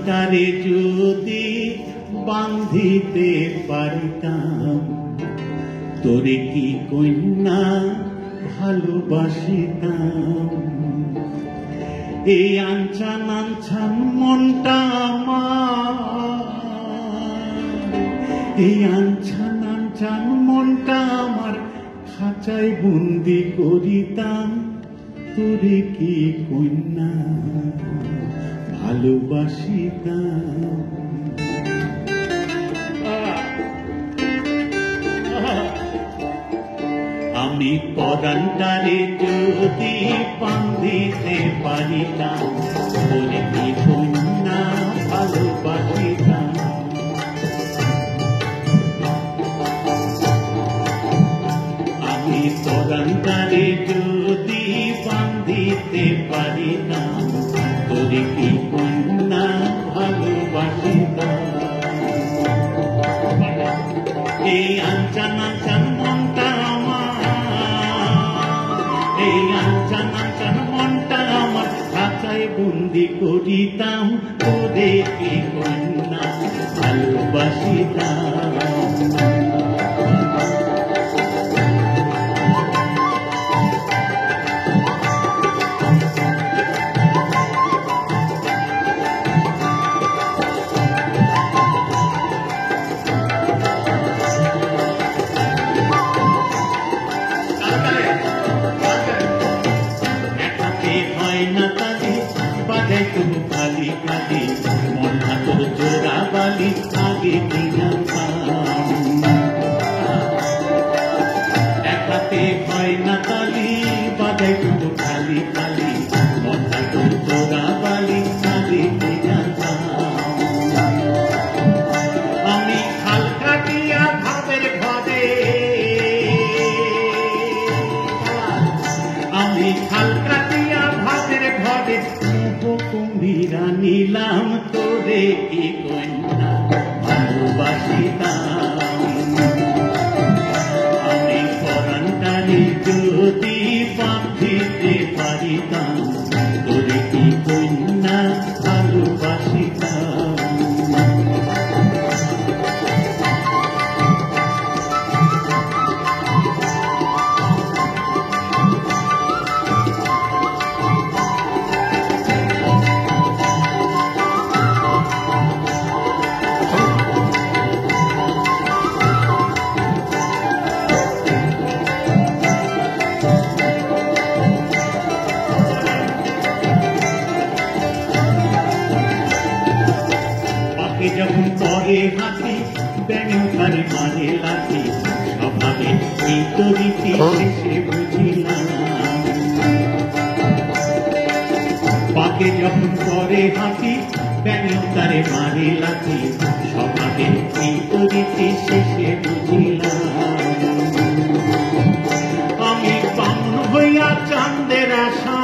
তারে যদি বান্ধিতে পারিতাম, তোরে কি কন্যা ভালোবাসিতাম। এই আনছান আনছান মনটা আমার, এই আনছান আনছান মনটা আমার খাঁচায় বন্দি করিতাম, তোরে কি কন্যা ভালোবাসিতাম। আমি পরানটারে যদি বান্ধিতে পারিতাম, তোরে কি কন্যা ভালোবাসিতাম। আমি পরানটারে যদি বান্ধিতে পারিতাম, তোরে কি কন্যা ভালোবাসিতাম। এই আনছান আনছান মনটা আমার, এই আনছান আনছান মনটা আমার খাঁচায় বন্দি করিতাম, তোরে কি কন্যা ভালোবাসিতাম। খালি খালি মন হাতর জোড়া বালি আগে জানতাম, একাতে হয় না তালি বাজাই শুধু খালি খালি মন হাতর জোড়া বালি আগে জানতাম। আমি খাল কাটিয়া ভাবের ঘরে, আমি খাল কাটিয়া ভাবের ঘরে কুম্ভীরা নিলাম, তোরে কি কন্যা ভালোবাসিতাম। আমি পরানটারে যদি বাঁধিতে পারিতাম, তোরে কি কন্যা ভালোবাসিতাম। যখন পরে হাতি ব্যাঙের ধারে মারে লাঠি, স্বভাবে এই তরিতি শেষে বুঝিলাম। পাকে যখন পরে হাতি ব্যাঙের ধারে মারে লাঠি, স্বভাবে এই তরিতি শেষে বুঝিলাম। আমি বামন হইয়া চাঁদের আশা,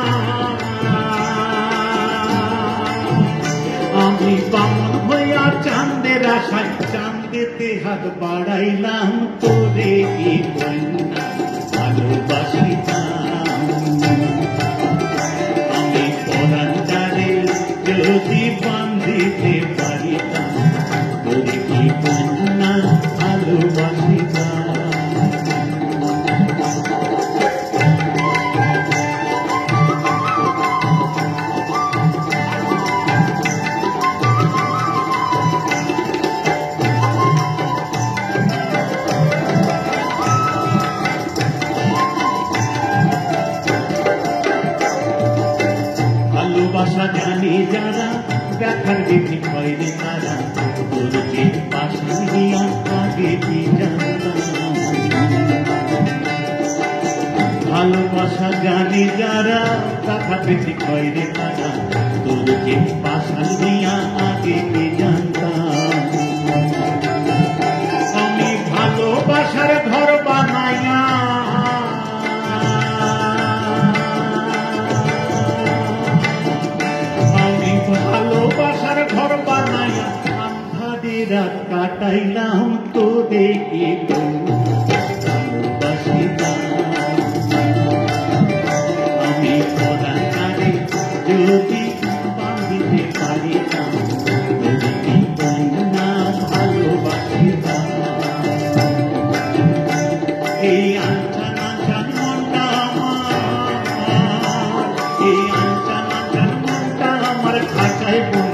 আমি বামন হইয়া চাঁদের আশায় চাঁদেতে হাত বাড়াইলাম, তোরে কি কন্যা ভালোবাসিতাম। আমি পরানটারে যদি বান্ধিতে পারিতাম, তোরে কি কন্যা ভালোবাসিতাম। ভালোবাসা জানি যারা ব্যথার বেশি হয় রে তারা, তোরকে পাশে নিয়া আগে কি জানতাম। ভালোবাসা জানি যারা ব্যথার বেশি হয় রে তারা, তোরকে পাশে নিয়া আগে কি জানতাম। আমি ভালোবাসার ঘর বানাইয়া, ভালোবাসার ঘর বানাইয়া আন্ধারে রাত কাটাইলাম, তোরে কি ভালোবাসিতাম। আমি পরানটারে যদি বাঁধিতে পারিতাম, মাথায়